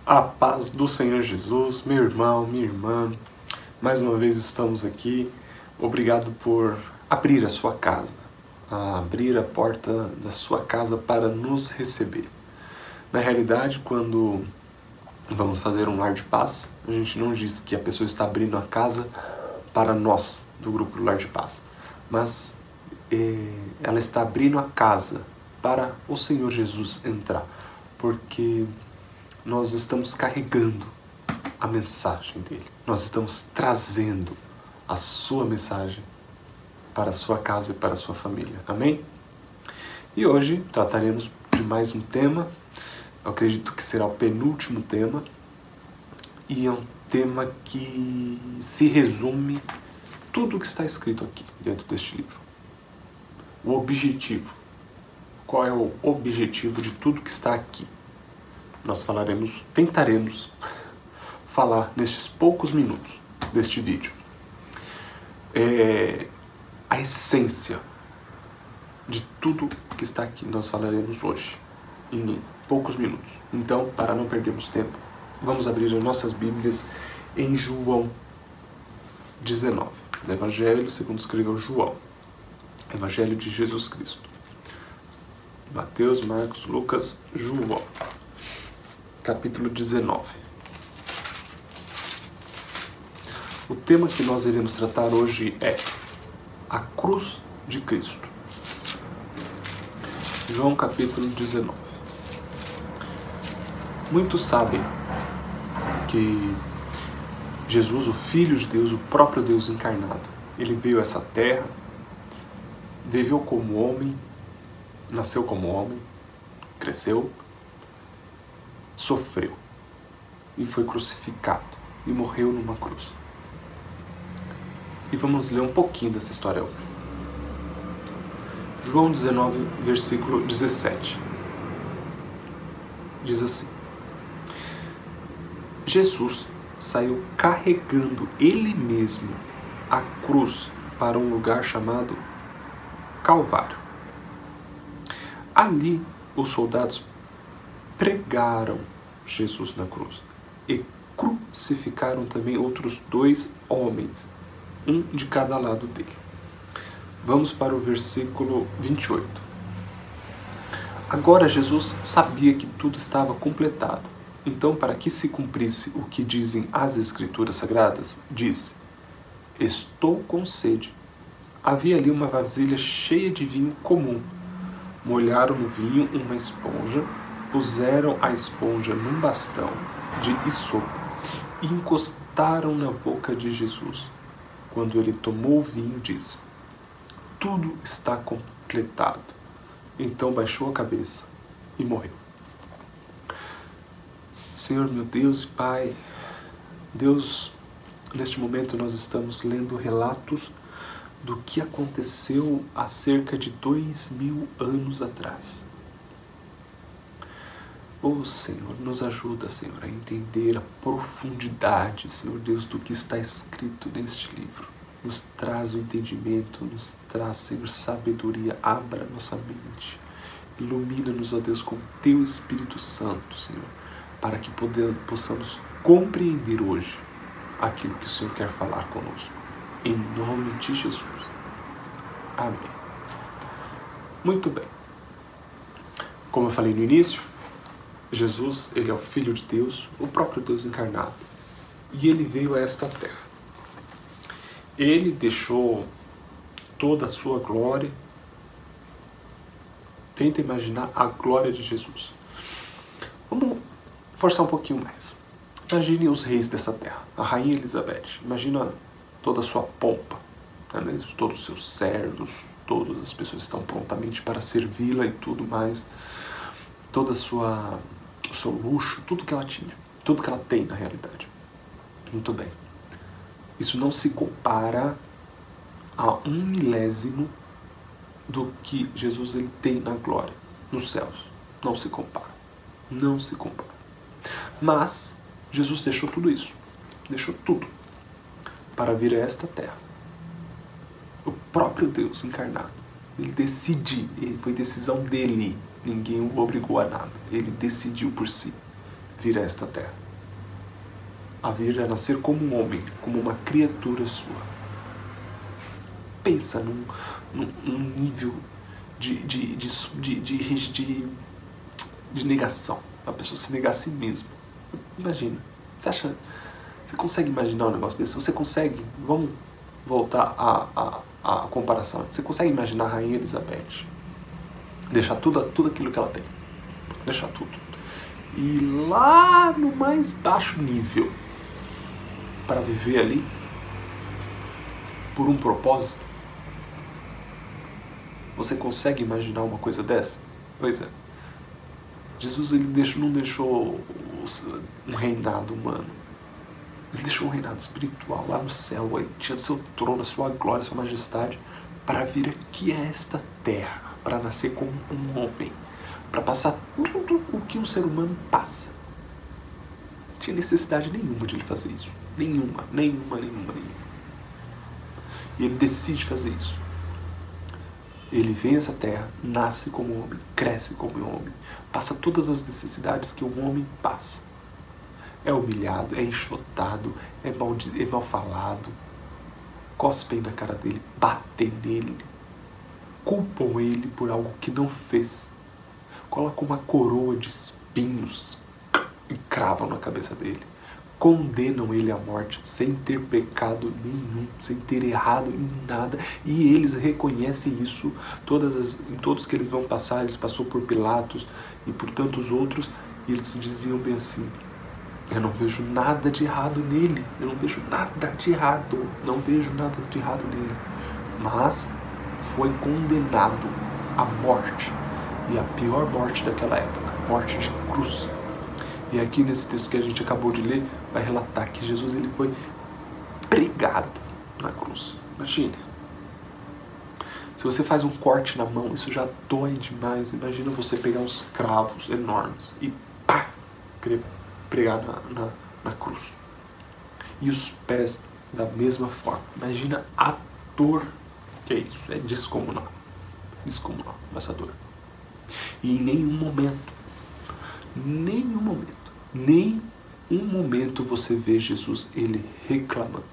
A paz do Senhor Jesus, meu irmão, minha irmã, mais uma vez estamos aqui. Obrigado por abrir a sua casa, abrir a porta da sua casa para nos receber. Na realidade, quando vamos fazer um lar de paz, a gente não diz que a pessoa está abrindo a casa para nós, do grupo Lar de Paz, mas ela está abrindo a casa para o Senhor Jesus entrar, porque nós estamos carregando a mensagem dele. Nós estamos trazendo a sua mensagem para a sua casa e para a sua família. Amém? E hoje trataremos de mais um tema. Eu acredito que será o penúltimo tema. E é um tema que se resume tudo o que está escrito aqui dentro deste livro. O objetivo. Qual é o objetivo de tudo que está aqui? Nós tentaremos falar nestes poucos minutos deste vídeo. A essência de tudo que está aqui nós falaremos hoje, em poucos minutos. Então, para não perdermos tempo, vamos abrir as nossas Bíblias em João 19. Do Evangelho segundo escreveu João. Evangelho de Jesus Cristo. Mateus, Marcos, Lucas, João. Capítulo 19. O tema que nós iremos tratar hoje é a cruz de Cristo. João capítulo 19. Muitos sabem que Jesus, o Filho de Deus, o próprio Deus encarnado, ele veio a essa terra, viveu como homem, nasceu como homem, cresceu, sofreu e foi crucificado e morreu numa cruz. E vamos ler um pouquinho dessa história hoje. João 19, versículo 17. Diz assim: Jesus saiu carregando ele mesmo a cruz para um lugar chamado Calvário. Ali os soldados pregaram Jesus na cruz e crucificaram também outros 2 homens, um de cada lado dele. Vamos para o versículo 28. Agora Jesus sabia que tudo estava completado. Então, para que se cumprisse o que dizem as Escrituras Sagradas, disse: estou com sede. Havia ali uma vasilha cheia de vinho comum. Molharam no vinho uma esponja, puseram a esponja num bastão de isopo e encostaram na boca de Jesus. Quando ele tomou o vinho, disse: tudo está completado. Então baixou a cabeça e morreu. Senhor meu Deus e Pai, Deus, neste momento nós estamos lendo relatos do que aconteceu há cerca de 2000 anos atrás. Oh Senhor, nos ajuda, Senhor, a entender a profundidade, Senhor Deus, do que está escrito neste livro. Nos traz o entendimento, nos traz, Senhor, sabedoria, abra nossa mente. Ilumina-nos, ó Deus, com o Teu Espírito Santo, Senhor, para que possamos compreender hoje aquilo que o Senhor quer falar conosco. Em nome de Jesus. Amém. Muito bem. Como eu falei no início, Jesus, ele é o Filho de Deus, o próprio Deus encarnado. E ele veio a esta terra. Ele deixou toda a sua glória. Tenta imaginar a glória de Jesus. Vamos forçar um pouquinho mais. Imagine os reis dessa terra. A rainha Elizabeth. Imagina toda a sua pompa, não é mesmo? Todos os seus servos, todas as pessoas estão prontamente para servi-la e tudo mais. Toda o seu luxo, tudo que ela tinha. Tudo que ela tem na realidade. Muito bem. Isso não se compara a 1/1000 do que Jesus ele tem na glória, nos céus. Não se compara. Não se compara. Mas Jesus deixou tudo isso. Deixou tudo para vir a esta terra. O próprio Deus encarnado. Ele foi decisão dele. Ninguém o obrigou a nada. Ele decidiu por si vir a esta terra. A vir a nascer como um homem, como uma criatura sua. Pensa num nível de negação. A pessoa se negar a si mesma. Imagina. Você consegue imaginar um negócio desse? Você consegue? Vamos voltar à comparação. Você consegue imaginar a Rainha Elizabeth? Deixar tudo aquilo que ela tem. Deixar tudo. E lá no mais baixo nível, para viver ali, por um propósito. Você consegue imaginar uma coisa dessa? Pois é. Jesus não deixou um reinado humano. Ele deixou um reinado espiritual lá no céu. Ele tinha seu trono, sua glória, sua majestade, para vir aqui a esta terra, para nascer como um homem, para passar tudo o que um ser humano passa. Não tinha necessidade nenhuma de ele fazer isso. Nenhuma. E ele decide fazer isso. Ele vem a essa terra, nasce como homem, cresce como homem, passa todas as necessidades que um homem passa. É humilhado, é enxotado, é mal falado, cospem na cara dele, batem nele, culpam ele por algo que não fez, colocam uma coroa de espinhos e cravam na cabeça dele. Condenam ele à morte sem ter pecado nenhum, sem ter errado em nada, e eles reconhecem isso em todos que eles vão passar. Eles passou por Pilatos e por tantos outros, e eles diziam bem assim: eu não vejo nada de errado nele, eu não vejo nada de errado, não vejo nada de errado nele, mas foi condenado à morte, e a pior morte daquela época, morte de cruz. E aqui nesse texto que a gente acabou de ler, vai relatar que Jesus ele foi pregado na cruz. Imagine. Se você faz um corte na mão, isso já dói demais. Imagina você pegar uns cravos enormes e pá, pregar na cruz. E os pés da mesma forma. Imagina a dor que é isso. É descomunal. Descomunal, essa dor. E em nenhum momento você vê Jesus ele reclamando.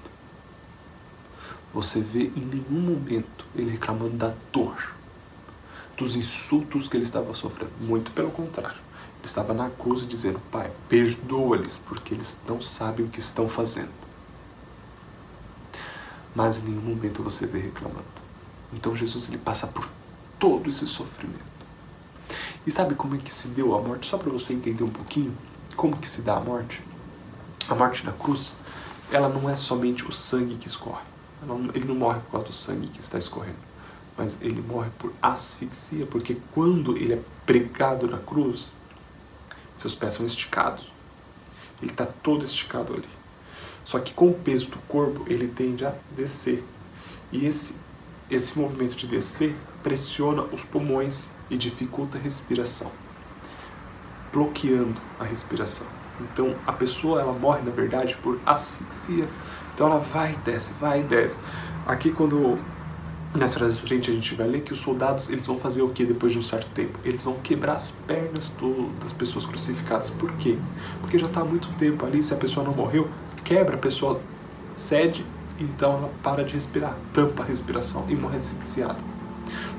Você vê em nenhum momento ele reclamando da dor, dos insultos que ele estava sofrendo. Muito pelo contrário. Ele estava na cruz dizendo: Pai, perdoa-lhes, porque eles não sabem o que estão fazendo. Mas em nenhum momento você vê reclamando. Então Jesus ele passa por todo esse sofrimento. E sabe como é que se deu a morte? Só para você entender um pouquinho como que se dá a morte. A morte na cruz, ela não é somente o sangue que escorre. Ele não morre por causa do sangue que está escorrendo. Mas ele morre por asfixia, porque quando ele é pregado na cruz, seus pés são esticados. Ele está todo esticado ali. Só que com o peso do corpo, ele tende a descer. E esse movimento de descer pressiona os pulmões e dificulta a respiração, bloqueando a respiração. Então a pessoa ela morre na verdade por asfixia. Então ela vai e desce. Aqui quando nessa frente a gente vai ler que os soldados eles vão fazer o que depois de um certo tempo? Eles vão quebrar as pernas das pessoas crucificadas. Por quê? Porque já está há muito tempo ali, se a pessoa não morreu, quebra, a pessoa cede, então ela para de respirar, tampa a respiração e morre asfixiada.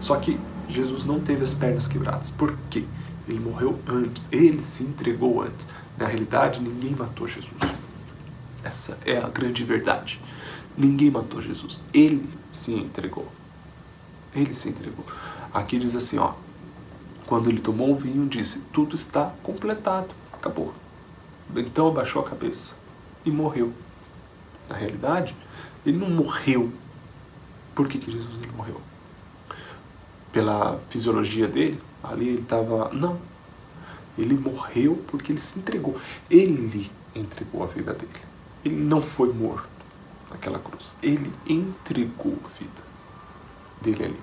Só que Jesus não teve as pernas quebradas. Por quê? Ele morreu antes. Ele se entregou antes. Na realidade, ninguém matou Jesus. Essa é a grande verdade. Ninguém matou Jesus. Ele se entregou. Ele se entregou. Aqui diz assim, ó. Quando ele tomou o vinho, disse: tudo está completado. Acabou. Então abaixou a cabeça e morreu. Na realidade, ele não morreu. Por que Jesus ele morreu? Pela fisiologia dele, ali ele estava... Não. Ele morreu porque ele se entregou. Ele entregou a vida dele. Ele não foi morto naquela cruz. Ele entregou a vida dele ali.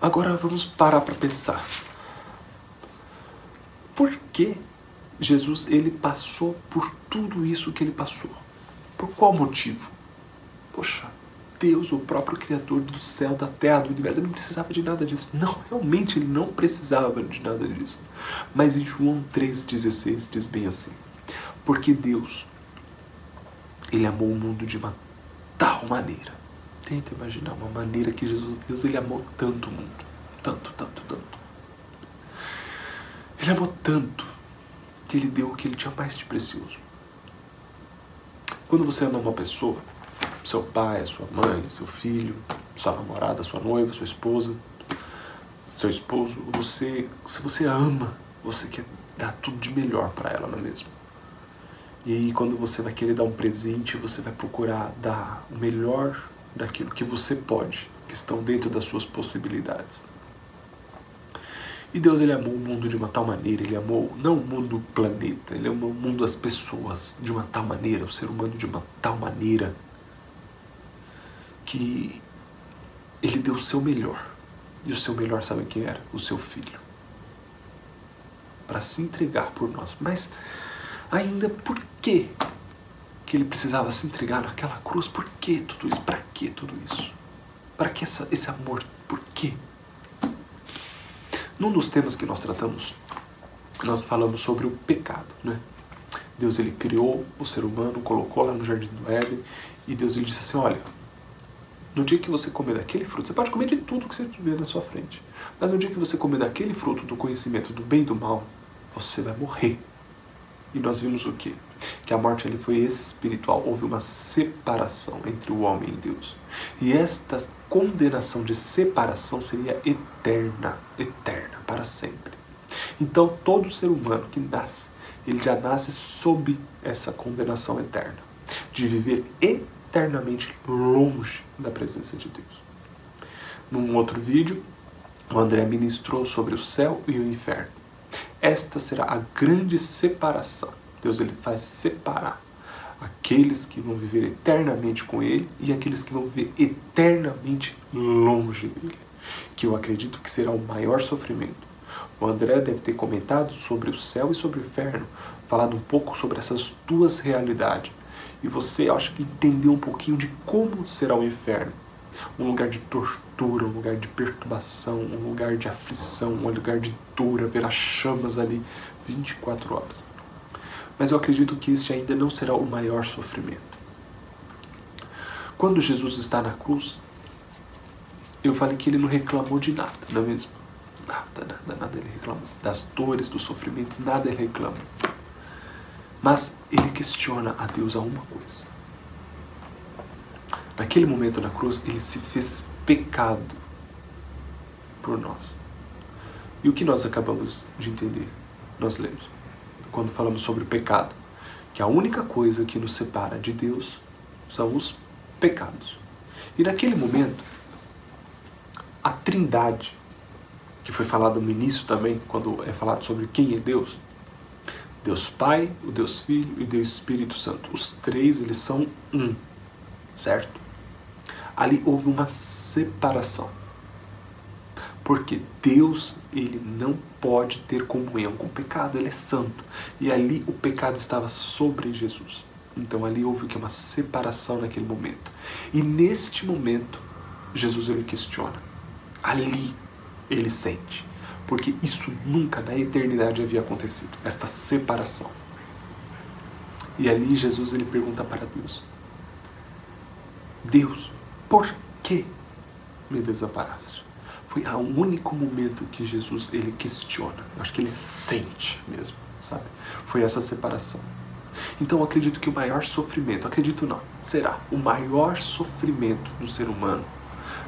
Agora vamos parar para pensar. Por que Jesus ele passou por tudo isso que ele passou? Por qual motivo? Poxa, Deus, o próprio Criador do céu, da terra, do universo, ele não precisava de nada disso. Não, realmente ele não precisava de nada disso. Mas em João 3,16 diz bem assim: porque Deus, ele amou o mundo de uma tal maneira. Tenta imaginar uma maneira que Deus, ele amou tanto o mundo. Tanto, tanto, tanto. Ele amou tanto que ele deu o que ele tinha mais de precioso. Quando você ama uma pessoa, seu pai, sua mãe, seu filho, sua namorada, sua noiva, sua esposa, seu esposo, se você ama, você quer dar tudo de melhor para ela, não é mesmo? E aí quando você vai querer dar um presente, você vai procurar dar o melhor daquilo que você pode, que estão dentro das suas possibilidades. E Deus, ele amou o mundo de uma tal maneira, ele amou não o mundo, o planeta, ele amou o mundo, as pessoas de uma tal maneira, o ser humano de uma tal maneira, que ele deu o seu melhor. E o seu melhor, sabe quem era? O seu filho. Para se entregar por nós. Mas ainda por que ele precisava se entregar naquela cruz? Por que tudo isso? Para que tudo isso? Para que esse amor? Por quê? Num dos temas que nós tratamos, nós falamos sobre o pecado, né? Deus, ele criou o ser humano, colocou lá no Jardim do Éden, e Deus, ele disse assim: olha, no dia que você comer daquele fruto, você pode comer de tudo que você vê na sua frente, mas no dia que você comer daquele fruto do conhecimento do bem e do mal, você vai morrer. E nós vimos o quê? Que a morte ali foi espiritual, houve uma separação entre o homem e Deus. E esta condenação de separação seria eterna, eterna, para sempre. Então todo ser humano que nasce, ele já nasce sob essa condenação eterna, de viver eternamente longe da presença de Deus. Num outro vídeo, o André ministrou sobre o céu e o inferno. Esta será a grande separação. Deus, ele vai separar aqueles que vão viver eternamente com ele e aqueles que vão viver eternamente longe dele, que eu acredito que será o maior sofrimento. O André deve ter comentado sobre o céu e sobre o inferno, falado um pouco sobre essas duas realidades. E você, eu acho que entendeu um pouquinho de como será o inferno. Um lugar de tortura, um lugar de perturbação, um lugar de aflição, um lugar de dor, haverá chamas ali 24 horas. Mas eu acredito que este ainda não será o maior sofrimento. Quando Jesus está na cruz, eu falei que ele não reclamou de nada, não é mesmo? Nada ele reclamou. Das dores, do sofrimento, nada ele reclama. Mas ele questiona a Deus a uma coisa. Naquele momento na cruz, ele se fez pecado por nós. E o que nós acabamos de entender? Nós lemos, quando falamos sobre o pecado, que a única coisa que nos separa de Deus são os pecados. E naquele momento, a Trindade, que foi falada no início também, quando é falado sobre quem é Deus, Deus Pai, o Deus Filho e o Deus Espírito Santo. Os três, eles são um, certo? Ali houve uma separação. Porque Deus, ele não pode ter comunhão com o pecado, ele é santo. E ali o pecado estava sobre Jesus. Então ali houve uma separação naquele momento. E neste momento, Jesus, ele questiona. Ali ele sente. Porque isso nunca na eternidade havia acontecido, esta separação. E ali Jesus, ele pergunta para Deus: Deus, por que me desamparaste? Foi o único momento que Jesus, ele questiona. Eu acho que ele sente mesmo, sabe? Foi essa separação. Então eu acredito que o maior sofrimento, acredito não, será o maior sofrimento do ser humano,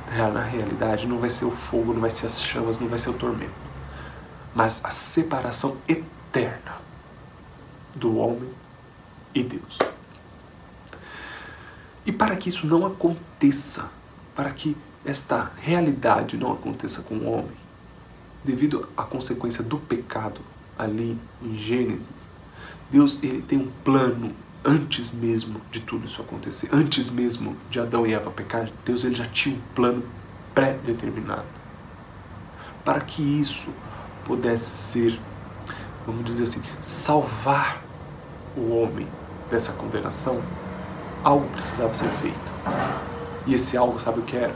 na realidade, não vai ser o fogo, não vai ser as chamas, não vai ser o tormento, mas a separação eterna do homem e Deus. E para que isso não aconteça, para que esta realidade não aconteça com o homem, devido à consequência do pecado ali em Gênesis, Deus, ele tem um plano antes mesmo de tudo isso acontecer, antes mesmo de Adão e Eva pecar. Deus, ele já tinha um plano pré-determinado para que isso pudesse ser, vamos dizer assim, salvar o homem dessa condenação. Algo precisava ser feito. E esse algo, sabe o que era?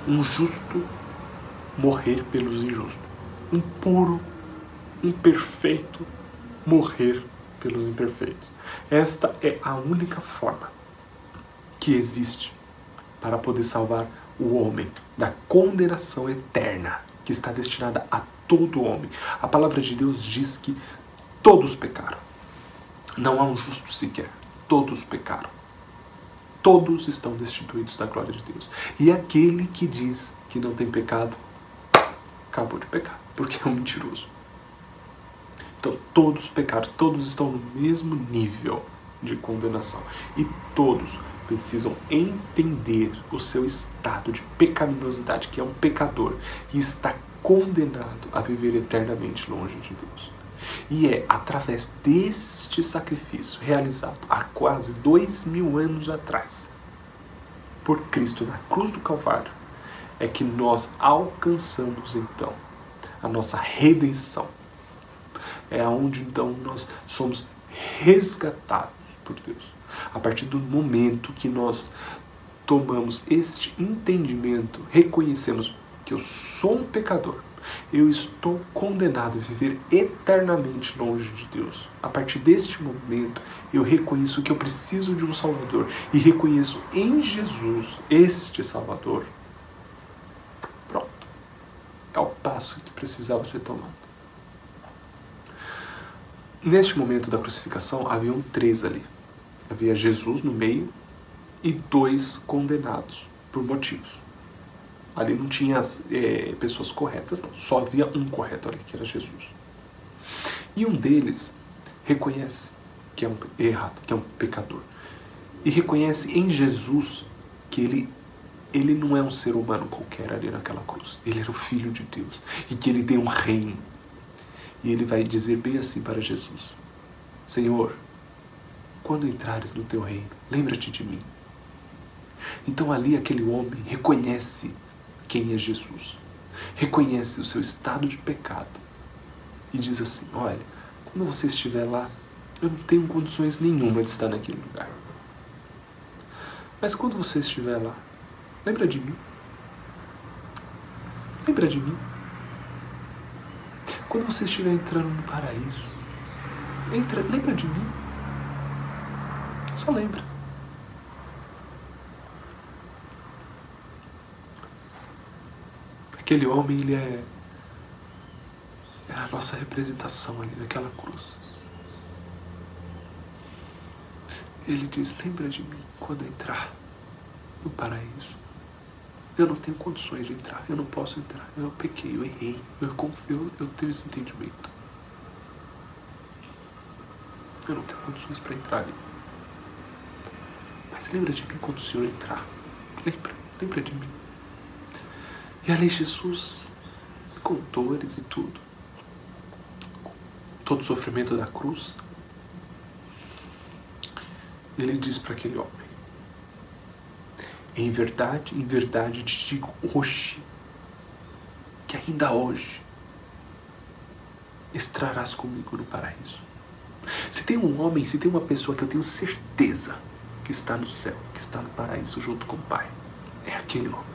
Um justo morrer pelos injustos. Um puro, um perfeito morrer pelos imperfeitos. Esta é a única forma que existe para poder salvar o homem da condenação eterna que está destinada a todo homem. A palavra de Deus diz que todos pecaram. Não há um justo sequer. Todos pecaram. Todos estão destituídos da glória de Deus. E aquele que diz que não tem pecado, acabou de pecar, porque é um mentiroso. Então todos pecaram, todos estão no mesmo nível de condenação. E todos precisam entender o seu estado de pecaminosidade, que é um pecador, e está condenado a viver eternamente longe de Deus. E é através deste sacrifício realizado há quase 2000 anos atrás, por Cristo na cruz do Calvário, é que nós alcançamos então a nossa redenção. É onde então nós somos resgatados por Deus. A partir do momento que nós tomamos este entendimento, reconhecemos que eu sou um pecador, eu estou condenado a viver eternamente longe de Deus. A partir deste momento, eu reconheço que eu preciso de um Salvador e reconheço em Jesus este Salvador. Pronto. É o passo que precisava ser tomado. Neste momento da crucificação, haviam 3 ali. Havia Jesus no meio e 2 condenados por motivos. Ali não tinha pessoas corretas, não. Só havia um correto ali, que era Jesus. E um deles reconhece que é um errado, que é um pecador. E reconhece em Jesus que ele não é um ser humano qualquer ali naquela cruz. Ele era o Filho de Deus. E que ele tem um reino. E ele vai dizer bem assim para Jesus: Senhor, quando entrares no teu reino, lembra-te de mim. Então ali aquele homem reconhece quem é Jesus. Reconhece o seu estado de pecado. E diz assim: olha, quando você estiver lá, eu não tenho condições nenhuma de estar naquele lugar. Mas quando você estiver lá, lembra de mim. Lembra de mim. Quando você estiver entrando no paraíso, lembra de mim. Só lembra. Aquele homem, ele é a nossa representação ali naquela cruz. Ele diz: lembra de mim quando entrar no paraíso. Eu não tenho condições de entrar, eu não posso entrar, eu pequei, eu errei, eu tenho esse entendimento. Eu não tenho condições para entrar ali. Mas lembra de mim quando o Senhor entrar. Lembra de mim. E ali Jesus, com dores e tudo, todo o sofrimento da cruz, ele diz para aquele homem: em verdade te digo hoje, que ainda hoje estarás comigo no paraíso. Se tem um homem, se tem uma pessoa que eu tenho certeza que está no céu, que está no paraíso junto com o Pai, é aquele homem.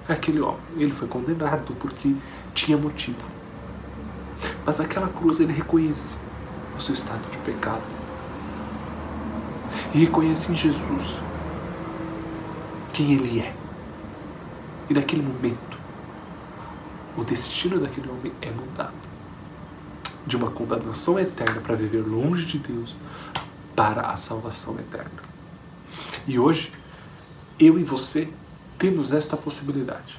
É aquele homem. Ele foi condenado porque tinha motivo. Mas naquela cruz ele reconhece o seu estado de pecado. E reconhece em Jesus quem ele é. E naquele momento, o destino daquele homem é mudado. De uma condenação eterna para viver longe de Deus, para a salvação eterna. E hoje, eu e você temos esta possibilidade.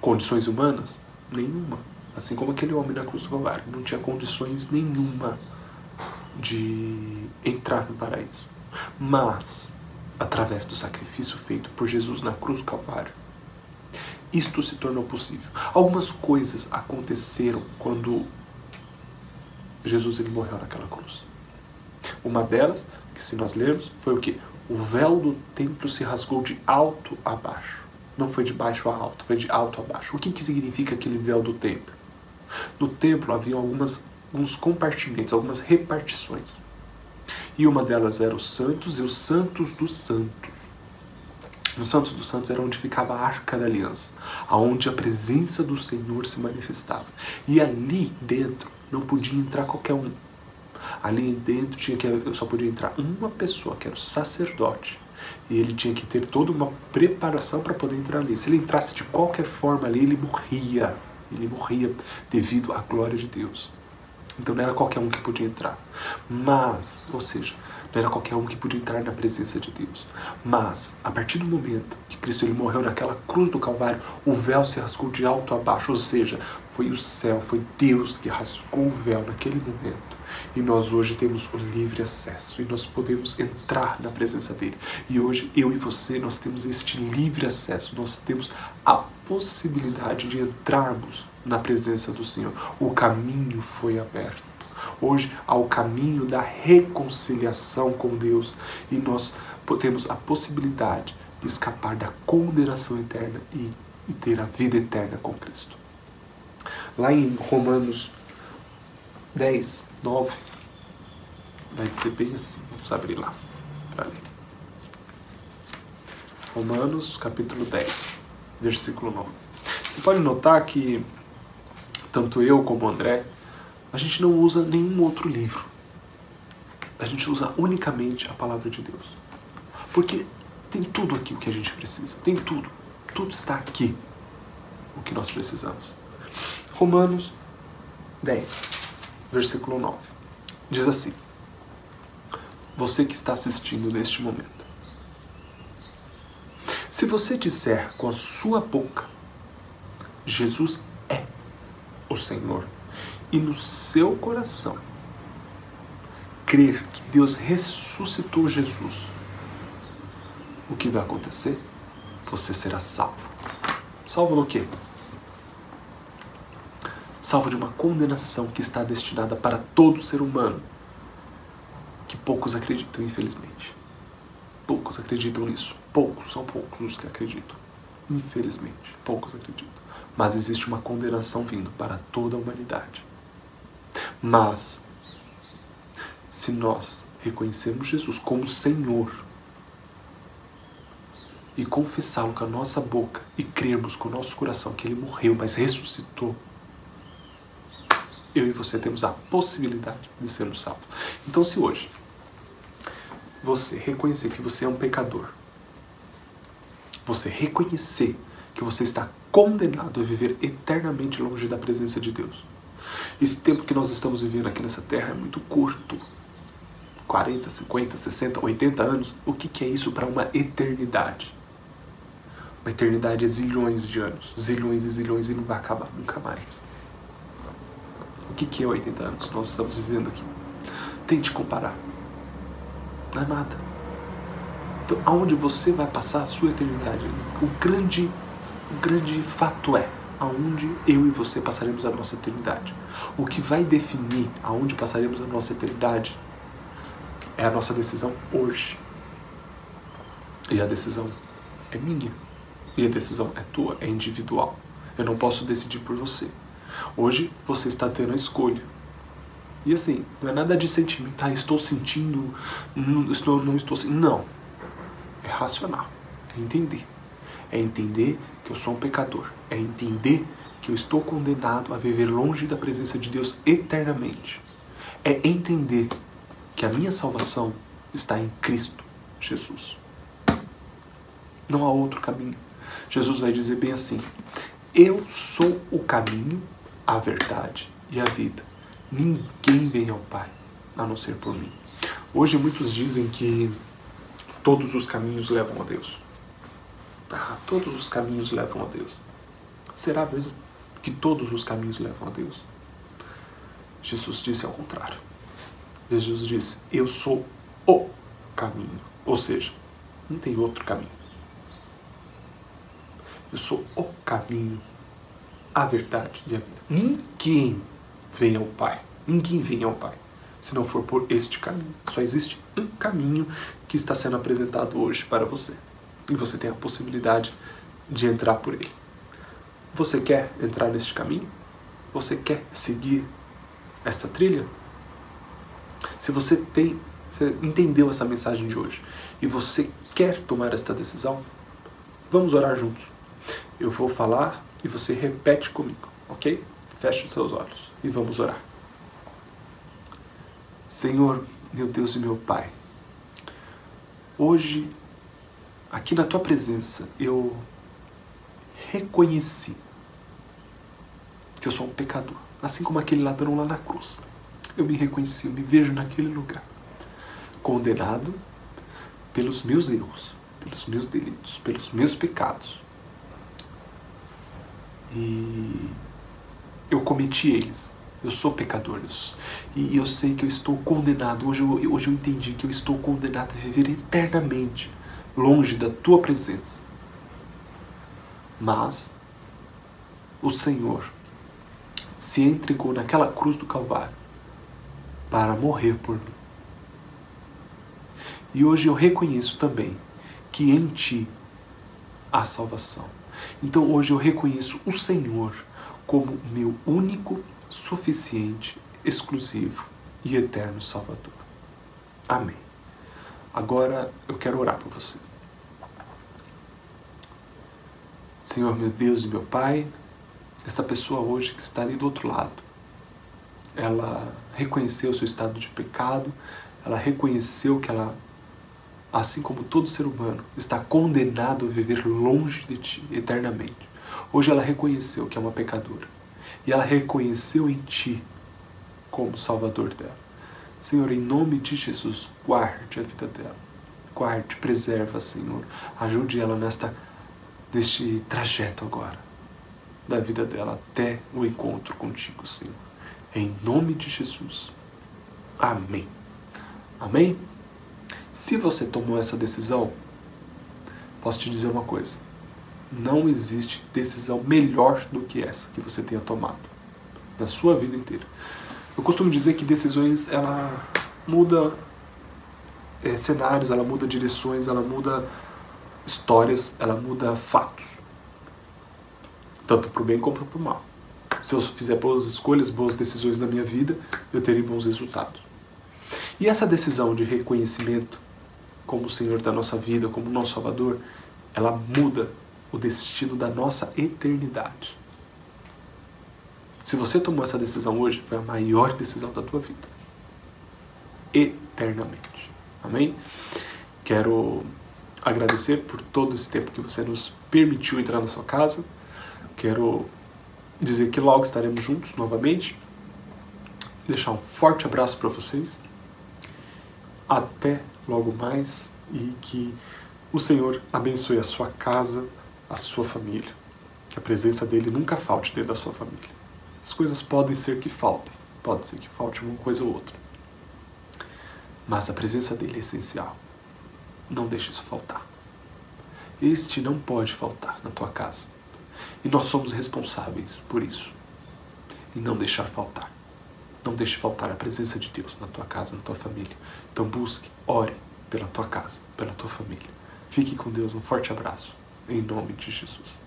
Condições humanas? Nenhuma. Assim como aquele homem na cruz do Calvário não tinha condições nenhuma de entrar no paraíso. Mas, através do sacrifício feito por Jesus na cruz do Calvário, isto se tornou possível. Algumas coisas aconteceram quando Jesus ele morreu naquela cruz. Uma delas, que se nós lermos, foi o quê? O véu do templo se rasgou de alto a baixo. Não foi de baixo a alto, foi de alto a baixo. O que significa aquele véu do templo? No templo havia alguns compartimentos, algumas repartições. E uma delas era os santos e os santos dos santos. Os santos dos santos era onde ficava a Arca da Aliança, aonde a presença do Senhor se manifestava. E ali dentro não podia entrar qualquer um. Ali dentro só podia entrar uma pessoa, que era o sacerdote. E ele tinha que ter toda uma preparação para poder entrar ali. Se ele entrasse de qualquer forma ali, ele morria. Ele morria devido à glória de Deus. Então não era qualquer um que podia entrar. Mas, ou seja, não era qualquer um que podia entrar na presença de Deus. Mas, a partir do momento que Cristo ele morreu naquela cruz do Calvário, o véu se rasgou de alto a baixo. Ou seja, foi o céu, foi Deus que rasgou o véu naquele momento. E nós hoje temos o livre acesso. E nós podemos entrar na presença dele. E hoje, eu e você, nós temos este livre acesso. Nós temos a possibilidade de entrarmos na presença do Senhor. O caminho foi aberto. Hoje há o caminho da reconciliação com Deus. E nós temos a possibilidade de escapar da condenação eterna e ter a vida eterna com Cristo. Lá em Romanos 10, 9, vai ser bem assim. Vamos abrir lá para ler. Romanos capítulo 10, versículo 9. Você pode notar que tanto eu como o André, a gente não usa nenhum outro livro. A gente usa unicamente a palavra de Deus. Porque tem tudo aqui o que a gente precisa. Tem tudo. Tudo está aqui. O que nós precisamos. Romanos 10, versículo 9. Diz assim. Você que está assistindo neste momento. Se você disser com a sua boca, Jesus é o Senhor, e no seu coração crer que Deus ressuscitou Jesus, o que vai acontecer? Você será salvo. Salvo do quê? Salvo de uma condenação que está destinada para todo ser humano, que poucos acreditam, infelizmente. Poucos acreditam nisso. São poucos os que acreditam. Infelizmente, poucos acreditam. Mas existe uma condenação vindo para toda a humanidade. Mas, se nós reconhecermos Jesus como Senhor e confessá-lo com a nossa boca e crermos com o nosso coração que Ele morreu, mas ressuscitou, eu e você temos a possibilidade de sermos salvos. Então, se hoje você reconhecer que você é um pecador, você reconhecer que você está condenado a viver eternamente longe da presença de Deus. Esse tempo que nós estamos vivendo aqui nessa terra é muito curto. 40, 50, 60, 80 anos. O que é isso para uma eternidade? Uma eternidade é zilhões de anos. Zilhões e zilhões e não vai acabar nunca mais. O que é 80 anos que nós estamos vivendo aqui? Tente comparar. Não é nada. Então, aonde você vai passar a sua eternidade? O grande fato é aonde eu e você passaremos a nossa eternidade. O que vai definir aonde passaremos a nossa eternidade é a nossa decisão hoje. E a decisão é minha. E a decisão é tua, é individual. Eu não posso decidir por você. Hoje você está tendo a escolha. E assim, não é nada de sentimento. Estou sentindo, não estou sentindo. Não. É racional. É entender. É entender que eu sou um pecador. É entender que eu estou condenado a viver longe da presença de Deus eternamente. É entender que a minha salvação está em Cristo Jesus. Não há outro caminho. Jesus vai dizer bem assim: eu sou o caminho, a verdade e a vida. Ninguém vem ao Pai a não ser por mim. Hoje muitos dizem que todos os caminhos levam a Deus. Todos os caminhos levam a Deus. Será mesmo que todos os caminhos levam a Deus? Jesus disse ao contrário. Jesus disse: eu sou o caminho. Ou seja, não tem outro caminho. Eu sou o caminho, a verdade e a vida. Ninguém vem ao Pai. Ninguém vem ao Pai se não for por este caminho. Só existe um caminho que está sendo apresentado hoje para você. E você tem a possibilidade de entrar por ele. Você quer entrar neste caminho? Você quer seguir esta trilha? Se você tem Você entendeu essa mensagem de hoje e você quer tomar esta decisão? Vamos orar juntos. Eu vou falar e você repete comigo, ok? Feche os seus olhos e vamos orar. Senhor, meu Deus e meu Pai, hoje, aqui na Tua presença, eu reconheci que eu sou um pecador, assim como aquele ladrão lá na cruz. Eu me reconheci, eu me vejo naquele lugar, condenado pelos meus erros, pelos meus delitos, pelos meus pecados. E eu cometi eles. Eu sou pecador. E eu sei que eu estou condenado. Hoje eu entendi que eu estou condenado a viver eternamente longe da Tua presença. Mas o Senhor se entregou naquela cruz do Calvário para morrer por mim. E hoje eu reconheço também que em Ti há salvação. Então hoje eu reconheço o Senhor como meu único, suficiente, exclusivo e eterno Salvador. Amém. Agora eu quero orar por você. Senhor, meu Deus e meu Pai, esta pessoa hoje que está ali do outro lado, ela reconheceu o seu estado de pecado, ela reconheceu que ela, assim como todo ser humano, está condenado a viver longe de Ti eternamente. Hoje ela reconheceu que é uma pecadora. E ela reconheceu em Ti como Salvador dela. Senhor, em nome de Jesus, guarde a vida dela. Guarde, preserva, Senhor. Ajude ela neste trajeto agora, da vida dela até o encontro contigo, Senhor. Em nome de Jesus. Amém. Amém? Se você tomou essa decisão, posso te dizer uma coisa. Não existe decisão melhor do que essa que você tenha tomado na sua vida inteira. Eu costumo dizer que decisões, ela muda cenários, ela muda direções, ela muda histórias, ela muda fatos. Tanto para o bem como para o mal. Se eu fizer boas escolhas, boas decisões na minha vida, eu terei bons resultados. E essa decisão de reconhecimento como o Senhor da nossa vida, como nosso Salvador, ela muda o destino da nossa eternidade. Se você tomou essa decisão hoje, foi a maior decisão da tua vida. Eternamente. Amém? Quero agradecer por todo esse tempo que você nos permitiu entrar na sua casa. Quero dizer que logo estaremos juntos novamente. Deixar um forte abraço para vocês. Até logo mais e que o Senhor abençoe a sua casa, a sua família. Que a presença dele nunca falte dentro da sua família. As coisas podem ser que faltem. Pode ser que falte uma coisa ou outra. Mas a presença dele é essencial. Não deixe isso faltar. Este não pode faltar na tua casa. E nós somos responsáveis por isso. E não deixar faltar. Não deixe faltar a presença de Deus na tua casa, na tua família. Então busque, ore pela tua casa, pela tua família. Fique com Deus, um forte abraço. Em nome de Jesus.